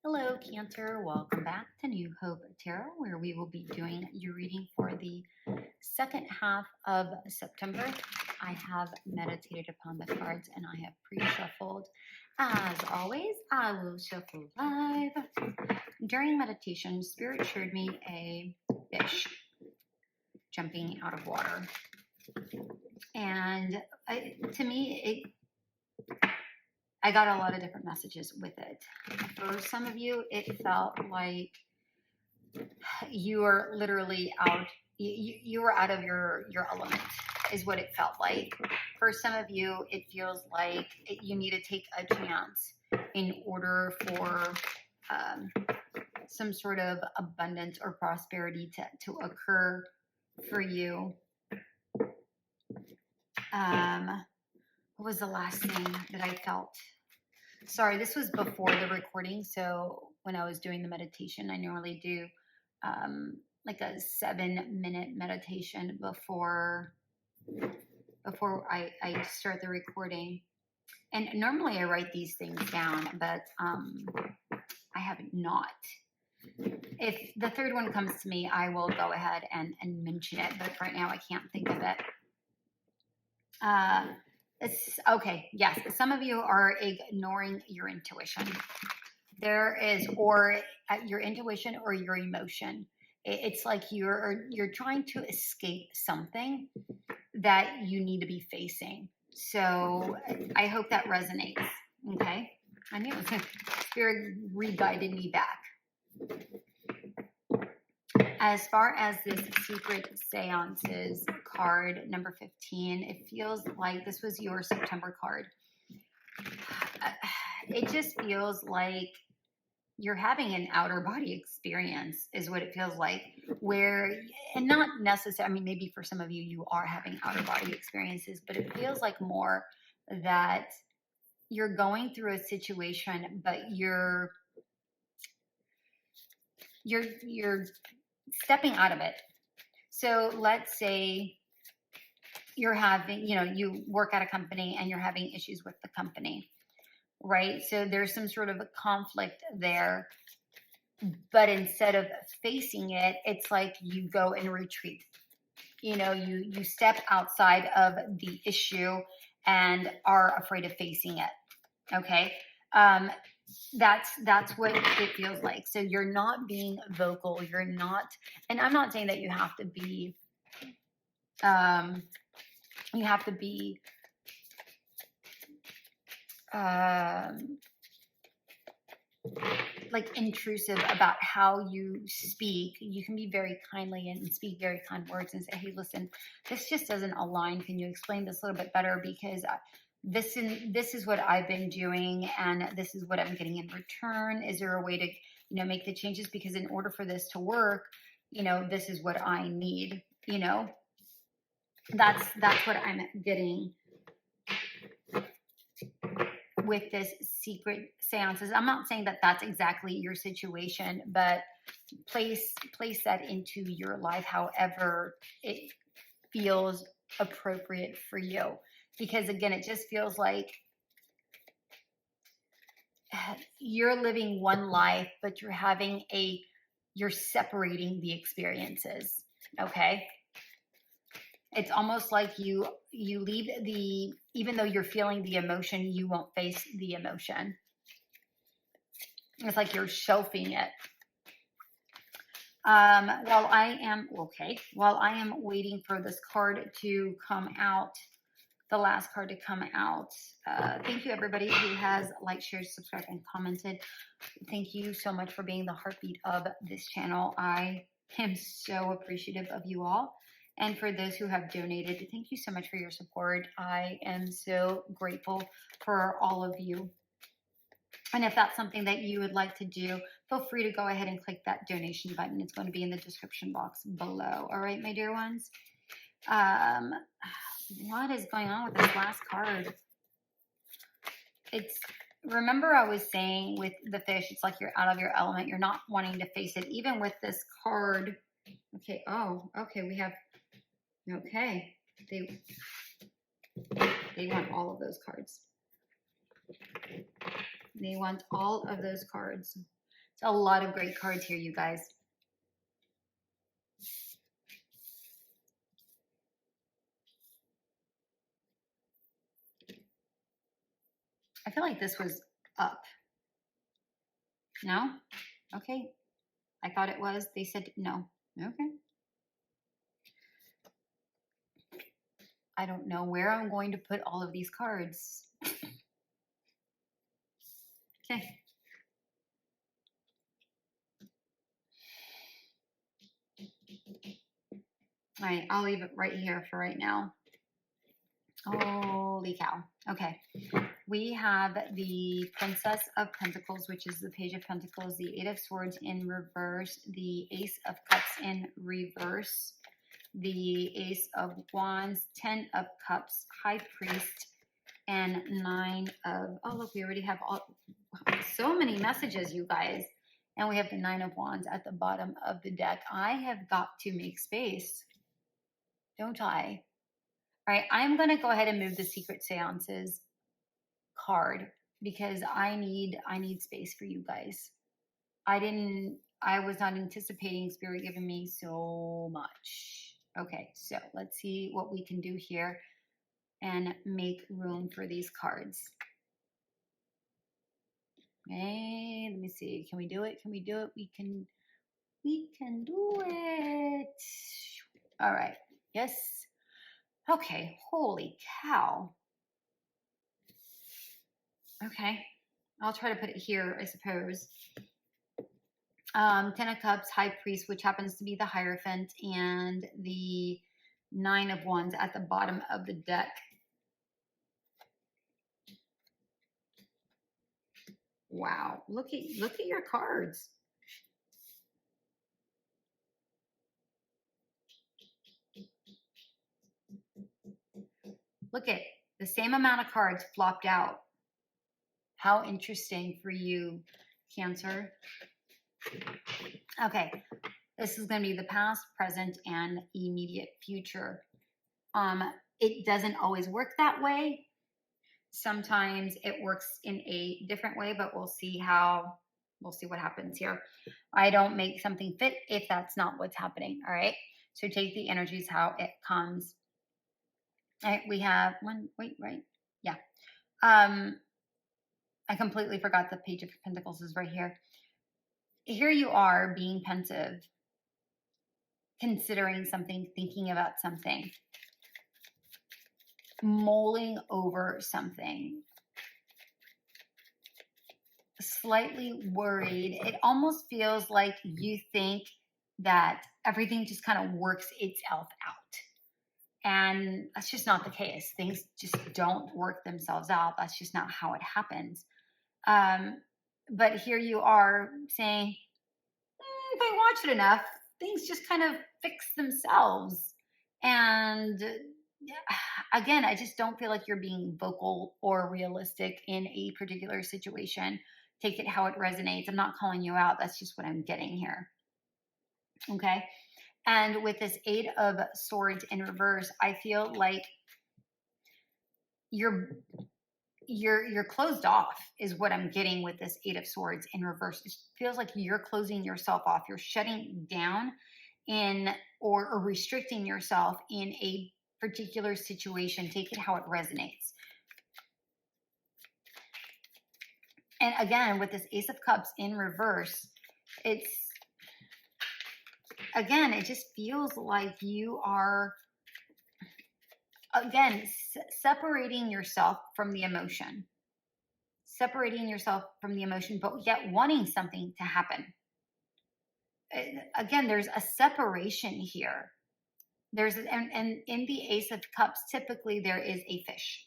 Hello, Cancer. Welcome back to New Hope Tarot, where we will be doing your reading for the second half of September. I have meditated upon the cards and I have pre-shuffled. As always, I will shuffle live. During meditation, Spirit showed me a fish jumping out of water. And to me, I got a lot of different messages with it. For some of you, it felt like you were literally out. You were out of your element, is what it felt like. For some of you, it feels like you need to take a chance in order for some sort of abundance or prosperity to occur for you. What was the last thing that I felt? Sorry, this was before the recording. So when I was doing the meditation, I normally do like a 7-minute meditation before I start the recording. And normally I write these things down, but I have not. If the third one comes to me, I will go ahead and mention it. But right now I can't think of it. Okay, yes, some of you are ignoring your intuition. There is, or your intuition or your emotion. It's like you're trying to escape something that you need to be facing. So I hope that resonates. Okay, I knew Spirit re-guided me back. As far as this Secret Seances card, number 15, it feels like this was your September card. It just feels like you're having an outer body experience, is what it feels like. Where, and not necessarily, I mean, maybe for some of you, you are having outer body experiences, but it feels like more that you're going through a situation, but you're stepping out of it. So let's say you're having, you work at a company and you're having issues with the company, right? So there's some sort of a conflict there, but instead of facing it, it's like you go and retreat. You step outside of the issue and are afraid of facing it. Okay. That's what it feels like. So you're not being vocal. You're not, and I'm not saying that you have to be like intrusive about how you speak. You can be very kindly and speak very kind words and say, hey, listen, this just doesn't align. Can you explain this a little bit better? Because this is what I've been doing and this is what I'm getting in return. Is there a way to, make the changes? Because in order for this to work, this is what I need, that's what I'm getting with this Secret Seances. I'm not saying that that's exactly your situation, but place that into your life however it feels appropriate for you. Because again, it just feels like you're living one life, but you're separating the experiences. Okay. It's almost like you leave even though you're feeling the emotion, you won't face the emotion. It's like you're shelving it. While I am waiting for this card to come out, the last card to come out. Thank you everybody who has liked, shared, subscribed, and commented. Thank you so much for being the heartbeat of this channel. I am so appreciative of you all. And for those who have donated, thank you so much for your support. I am so grateful for all of you. And if that's something that you would like to do, feel free to go ahead and click that donation button. It's going to be in the description box below. All right, my dear ones. What is going on with this last card? Remember I was saying with the fish, it's like you're out of your element. You're not wanting to face it. Even with this card. Okay. Oh, okay. Okay. They want all of those cards. They want all of those cards. A lot of great cards here, you guys. I feel like this was up. No? Okay. I thought it was. They said no. Okay. I don't know where I'm going to put all of these cards. Okay. All right, I'll leave it right here for right now. Holy cow. Okay. We have the Princess of Pentacles, which is the Page of Pentacles, the Eight of Swords in reverse, the Ace of Cups in reverse, the Ace of Wands, 10 of Cups, High Priest, and 9 of, oh look, we already have so many messages, you guys. And we have the 9 of Wands at the bottom of the deck. I have got to make space, don't I? All right, I'm going to go ahead and move the Secret Seances card because I need space for you guys. I was not anticipating Spirit giving me so much. Okay, so let's see what we can do here and make room for these cards. Okay, let me see. Can we do it? Can we do it? We can do it. All right. Yes. Okay. Holy cow. Okay. I'll try to put it here, I suppose. 10 of Cups, High Priest, which happens to be the Hierophant, and the 9 of Wands at the bottom of the deck. Wow. Look at your cards. Look at the same amount of cards flopped out. How interesting for you, Cancer. Okay, this is going to be the past, present, and immediate future. It doesn't always work that way. Sometimes it works in a different way, but we'll see what happens here. I don't make something fit if that's not what's happening. All right. So take the energies how it comes. All right, we have one. Wait, right? Yeah. I completely forgot the Page of Pentacles is right here. Here you are being pensive, considering something, thinking about something, mulling over something, slightly worried. It almost feels like you think that everything just kind of works itself out. And that's just not the case. Things just don't work themselves out. That's just not how it happens. But here you are saying, if I watch it enough, things just kind of fix themselves. And again, I just don't feel like you're being vocal or realistic in a particular situation. Take it how it resonates. I'm not calling you out. That's just what I'm getting here. Okay. And with this 8 of Swords in reverse, I feel like you're closed off is what I'm getting with this 8 of Swords in reverse. It feels like you're closing yourself off. You're shutting down or restricting yourself in a particular situation. Take it how it resonates. And again, with this Ace of Cups in reverse, it just feels like you are, again, separating yourself from the emotion. Separating yourself from the emotion, but yet wanting something to happen. Again, there's a separation here. And in the Ace of Cups, typically there is a fish.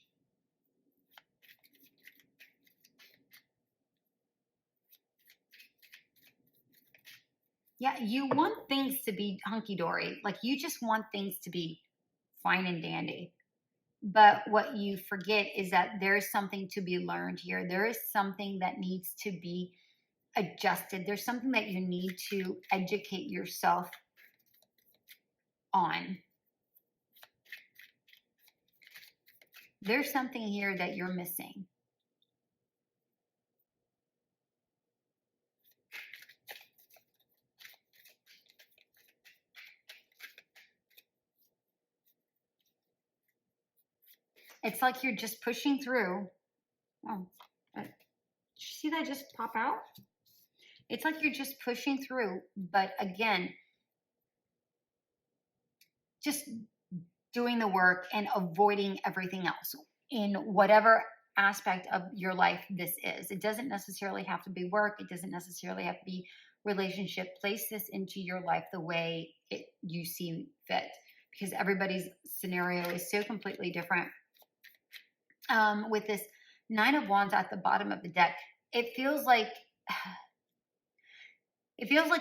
Yeah, you want things to be hunky-dory. Like you just want things to be fine and dandy. But what you forget is that there's something to be learned here. There is something that needs to be adjusted. There's something that you need to educate yourself on. There's something here that you're missing. It's like you're just pushing through. Oh, did you see that just pop out? It's like you're just pushing through, but again, just doing the work and avoiding everything else in whatever aspect of your life this is. It doesn't necessarily have to be work. It doesn't necessarily have to be relationship. Place this into your life the way you see fit, because everybody's scenario is so completely different. With this Nine of Wands at the bottom of the deck, it feels like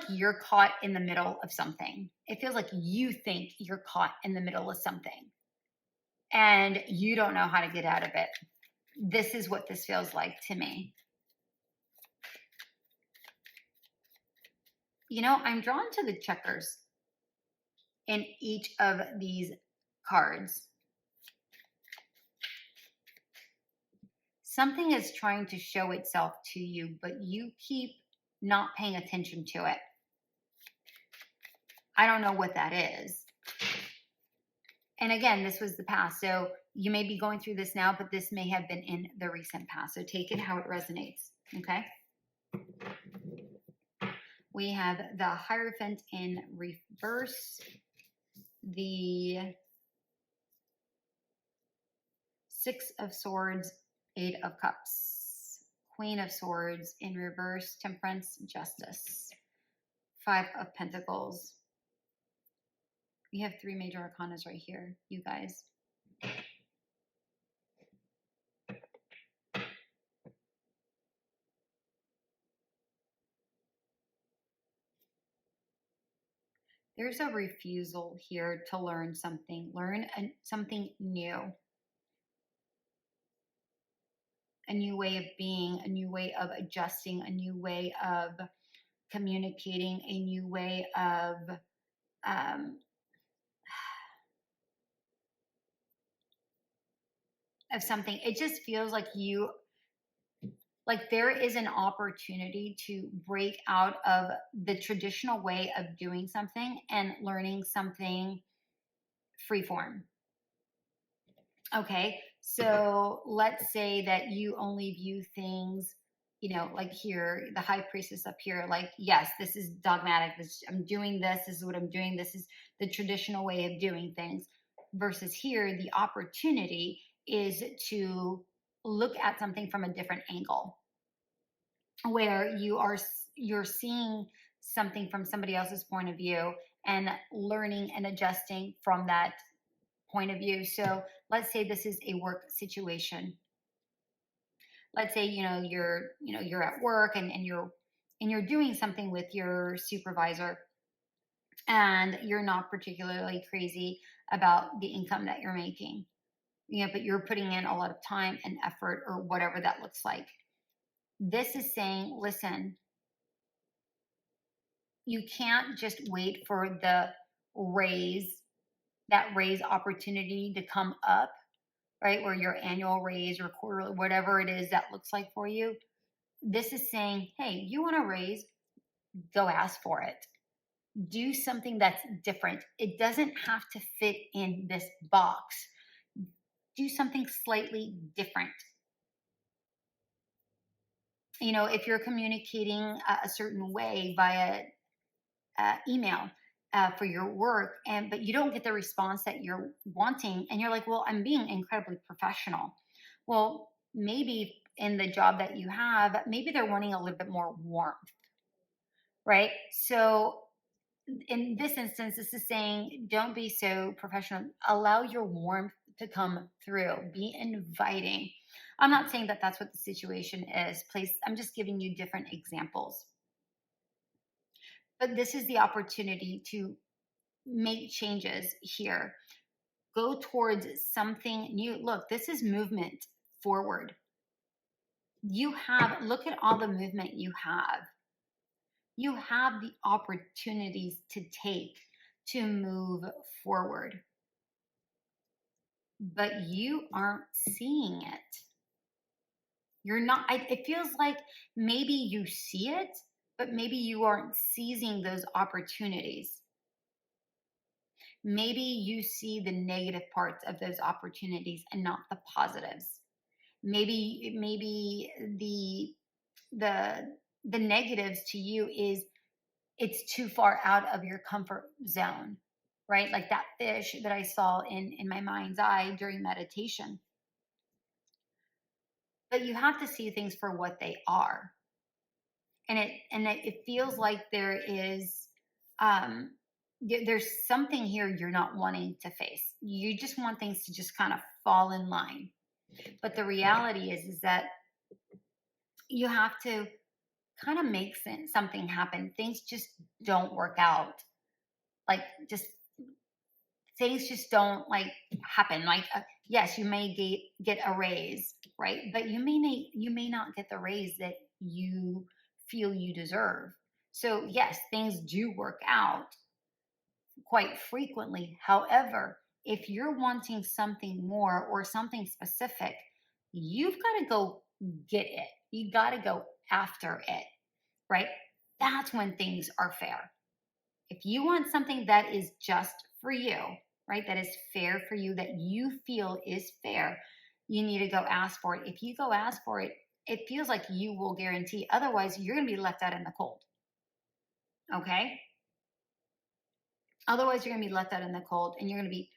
you're caught in the middle of something. It feels like you think you're caught in the middle of something and you don't know how to get out of it. This is what this feels like to me. You know, I'm drawn to the checkers in each of these cards. Something is trying to show itself to you, but you keep not paying attention to it. I don't know what that is. And again, this was the past. So you may be going through this now, but this may have been in the recent past. So take it how it resonates. Okay. We have the Hierophant in reverse. The Six of Swords, Eight of Cups, Queen of Swords in reverse, Temperance, Justice, Five of Pentacles. We have three major arcanas right here, you guys. There's a refusal here to learn something, something new. A new way of being, a new way of adjusting, a new way of communicating, a new way of something. It just feels like there is an opportunity to break out of the traditional way of doing something and learning something freeform. Okay, so let's say that you only view things, you know, like here, the High Priestess up here, like, yes, this is dogmatic. I'm doing this. This is what I'm doing. This is the traditional way of doing things. Versus here, the opportunity is to look at something from a different angle, where you're seeing something from somebody else's point of view and learning and adjusting from that point of view. So let's say this is a work situation. Let's say, you're at work and you're doing something with your supervisor and you're not particularly crazy about the income that you're making. But you're putting in a lot of time and effort or whatever that looks like. This is saying, listen, you can't just wait for that raise opportunity to come up, right? Or your annual raise or quarterly, whatever it is that looks like for you. This is saying, hey, you want a raise? Go ask for it. Do something that's different. It doesn't have to fit in this box. Do something slightly different. If you're communicating a certain way via email for your work, but you don't get the response that you're wanting, and you're like, well, I'm being incredibly professional. Well, maybe in the job that you have, maybe they're wanting a little bit more warmth, right? So in this instance, this is saying, don't be so professional. Allow your warmth to come through. Be inviting. I'm not saying that that's what the situation is. I'm just giving you different examples. But this is the opportunity to make changes here. Go towards something new. Look, this is movement forward. Look at all the movement you have. You have the opportunities to take to move forward. But you aren't seeing it. You're not, it feels like maybe you see it, but maybe you aren't seizing those opportunities. Maybe you see the negative parts of those opportunities and not the positives. Maybe the negatives to you is it's too far out of your comfort zone, right? Like that fish that I saw in my mind's eye during meditation. But you have to see things for what they are. And it feels like there is there's something here you're not wanting to face. You just want things to just kind of fall in line. But the reality is that you have to kind of make something happen. Things just don't work out. Like just things just don't like happen. Like yes, you may get a raise, right? But you may not get the raise that you feel you deserve. So yes, things do work out quite frequently. However, if you're wanting something more or something specific, you've got to go get it. You got to go after it, right? That's when things are fair. If you want something that is just for you, right? That is fair for you, that you feel is fair, you need to go ask for it. If you go ask for it, it feels like you will guarantee. Otherwise, you're going to be left out in the cold. Okay? Otherwise, you're going to be left out in the cold, and you're going to be,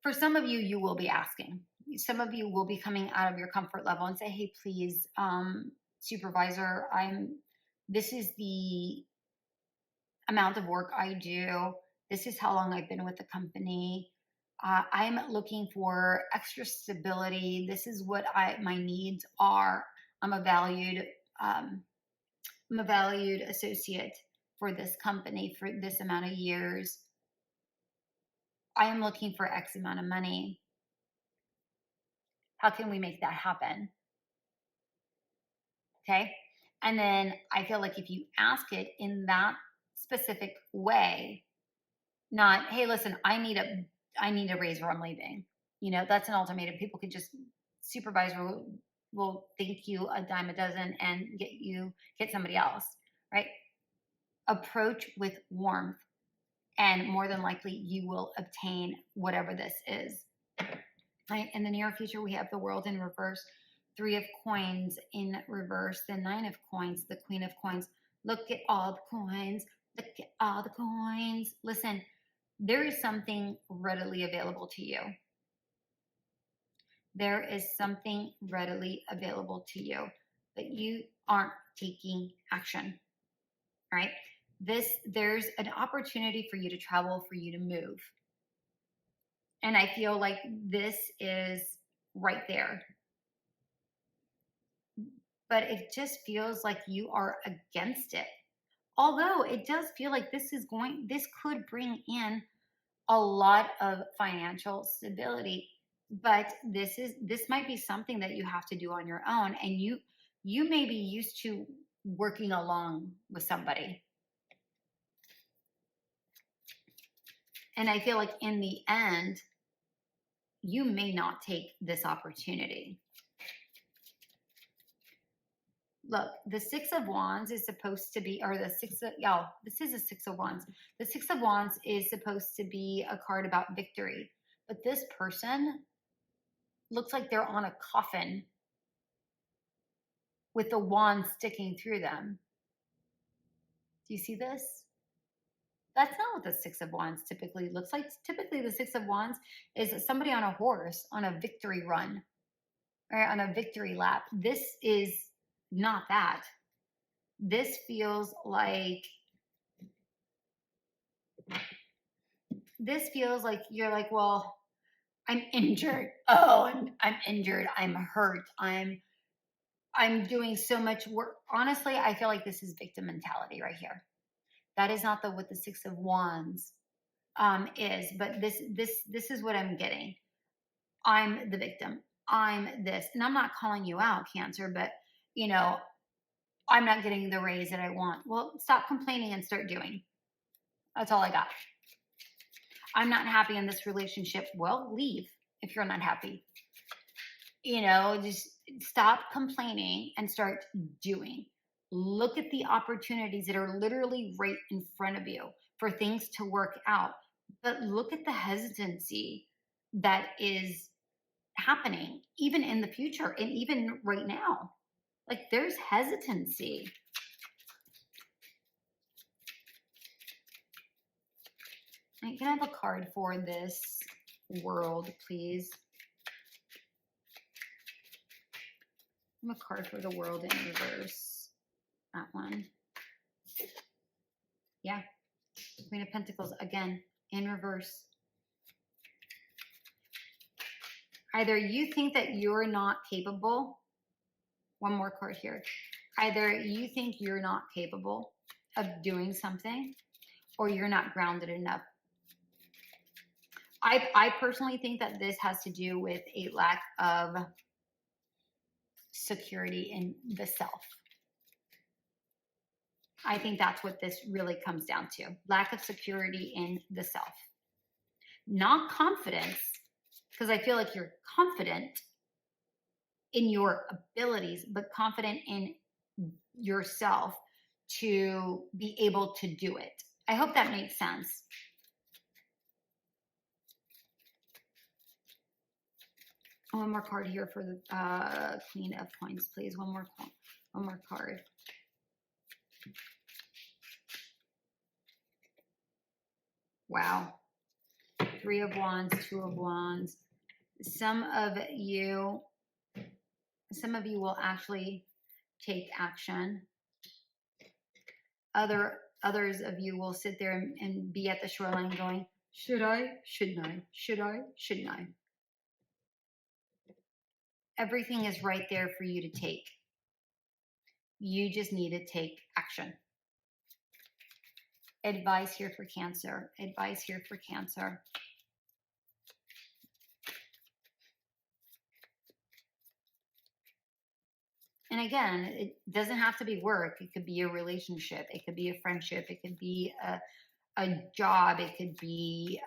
for some of you, you will be asking. Some of you will be coming out of your comfort level and say, hey, please, supervisor, this is the amount of work I do. This is how long I've been with the company. I'm looking for extra stability. This is what my needs are. I'm a valued associate for this company for this amount of years. I am looking for X amount of money. How can we make that happen? Okay. And then I feel like if you ask it in that specific way, not, hey, listen, I need a raise or I'm leaving. That's an ultimatum. People could just, supervisor will think you a dime a dozen and get somebody else, right? Approach with warmth, and more than likely you will obtain whatever this is. Right? In the near future, we have the world in reverse, 3 of coins in reverse, the 9 of coins, the queen of coins. Look at all the coins. Look at all the coins. Listen, there is something readily available to you. There is something readily available to you, but you aren't taking action, right? There's an opportunity for you to travel, for you to move. And I feel like this is right there. But it just feels like you are against it. Although it does feel like this could bring in a lot of financial stability. But this might be something that you have to do on your own. And you may be used to working along with somebody. And I feel like in the end, you may not take this opportunity. Look, the 6 of Wands is supposed to be, or this is a 6 of Wands. The 6 of Wands is supposed to be a card about victory. But this person looks like they're on a coffin with the wand sticking through them. Do you see this? That's not what the 6 of Wands typically looks like. Typically, the 6 of Wands is somebody on a horse on a victory run, or on a victory lap. This is not that. This feels like you're like, well, I'm injured. Oh, I'm injured. I'm hurt. I'm doing so much work. Honestly, I feel like this is victim mentality right here. That is not what the 6 of Wands is, but this is what I'm getting. I'm the victim. I'm this, and I'm not calling you out, Cancer, but I'm not getting the raise that I want. Well, stop complaining and start doing. That's all I got. I'm not happy in this relationship. Well, leave if you're not happy. Just stop complaining and start doing. Look at the opportunities that are literally right in front of you for things to work out. But look at the hesitancy that is happening, even in the future and even right now. Like there's hesitancy. Can I have a card for this world, please? I have a card for the world in reverse. That one. Yeah. Queen of Pentacles again in reverse. Either you think that you're not capable. One more card here. Either you think you're not capable of doing something, or you're not grounded enough. I personally think that this has to do with a lack of security in the self. I think that's what this really comes down to. Lack of security in the self. Not confidence, because I feel like you're confident in your abilities, but confident in yourself to be able to do it. I hope that makes sense. One more card here for the Queen of Coins, please. One more card. Wow. 3 of Wands, 2 of Wands. Some of you will actually take action. Others of you will sit there and be at the shoreline going, should I? Shouldn't I? Should I? Shouldn't I? Everything is right there for you to take. You just need to take action. Advice here for Cancer. Advice here for Cancer. And again, it doesn't have to be work. It could be a relationship. It could be a friendship. It could be a job. It could be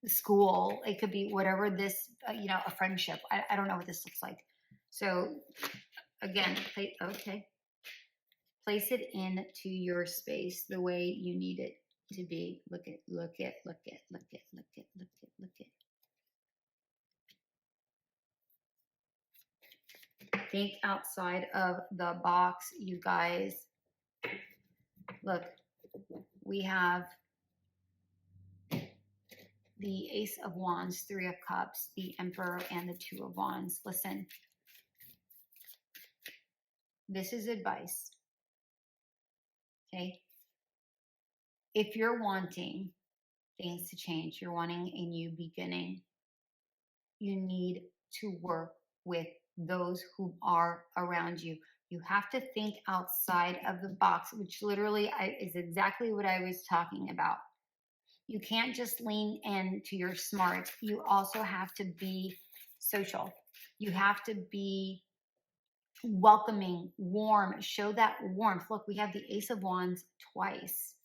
school. It could be whatever this, a friendship. I don't know what this looks like. So again, place it into your space the way you need it to be. Look it. Think outside of the box, you guys. Look, we have the Ace of Wands, 3 of Cups, the Emperor, and the 2 of Wands. Listen, this is advice. Okay? If you're wanting things to change, you're wanting a new beginning, you need to work with those who are around you. You have to think outside of the box, which literally is exactly what I was talking about. You can't just lean into your smarts. You also have to be social. You have to be welcoming, warm, show that warmth. Look, we have the Ace of Wands twice.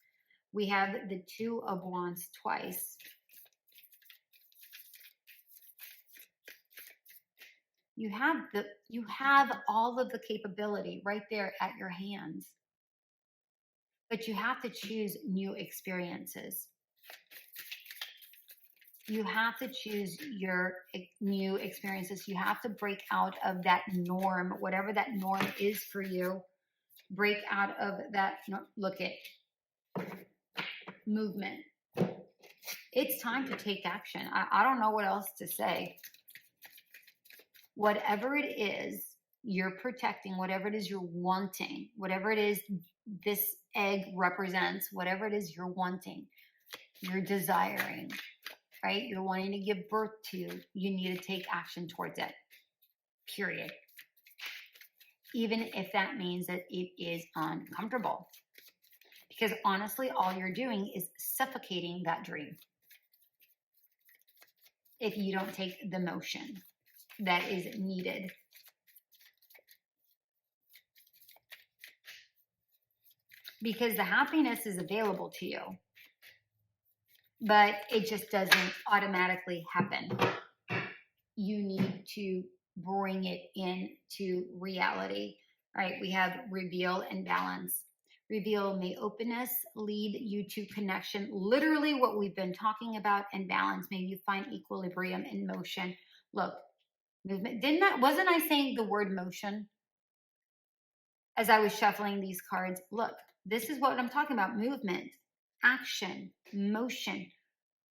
We have the 2 of Wands twice. You have all of the capability right there at your hands. But you have to choose new experiences. You have to choose your new experiences. You have to break out of that norm, whatever that norm is for you. Break out of that, look at movement. It's time to take action. I don't know what else to say. Whatever it is you're protecting, whatever it is you're wanting, whatever it is this egg represents, whatever it is you're wanting, you're desiring, right? You're wanting to give birth to, you need to take action towards it, period. Even if that means that it is uncomfortable. Because honestly, all you're doing is suffocating that dream if you don't take the motion that is needed. Because the happiness is available to you, but it just doesn't automatically happen. You need to bring it into reality, right? We have reveal and balance. reveal. May openness lead you to connection. Literally what we've been talking about, and balance. May you find equilibrium in motion. Look, movement. Wasn't I saying the word motion as I was shuffling these cards? Look, this is what I'm talking about. Movement, action, motion.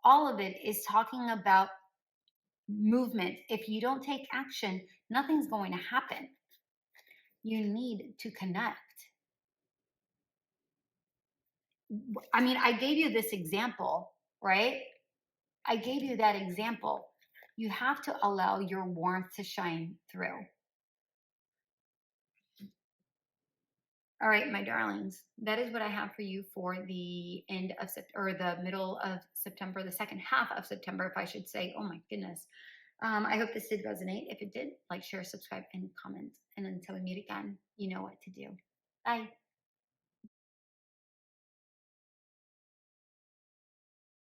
All of it is talking about movement. If you don't take action, nothing's going to happen. You need to connect. I mean, I gave you this example, right? I gave you that example. You have to allow your warmth to shine through. All right, my darlings, that is what I have for you for the end of or the middle of September, the second half of September, if I should say. Oh my goodness. I hope this did resonate. If it did, like, share, subscribe, and comment. And until we meet again, you know what to do. Bye.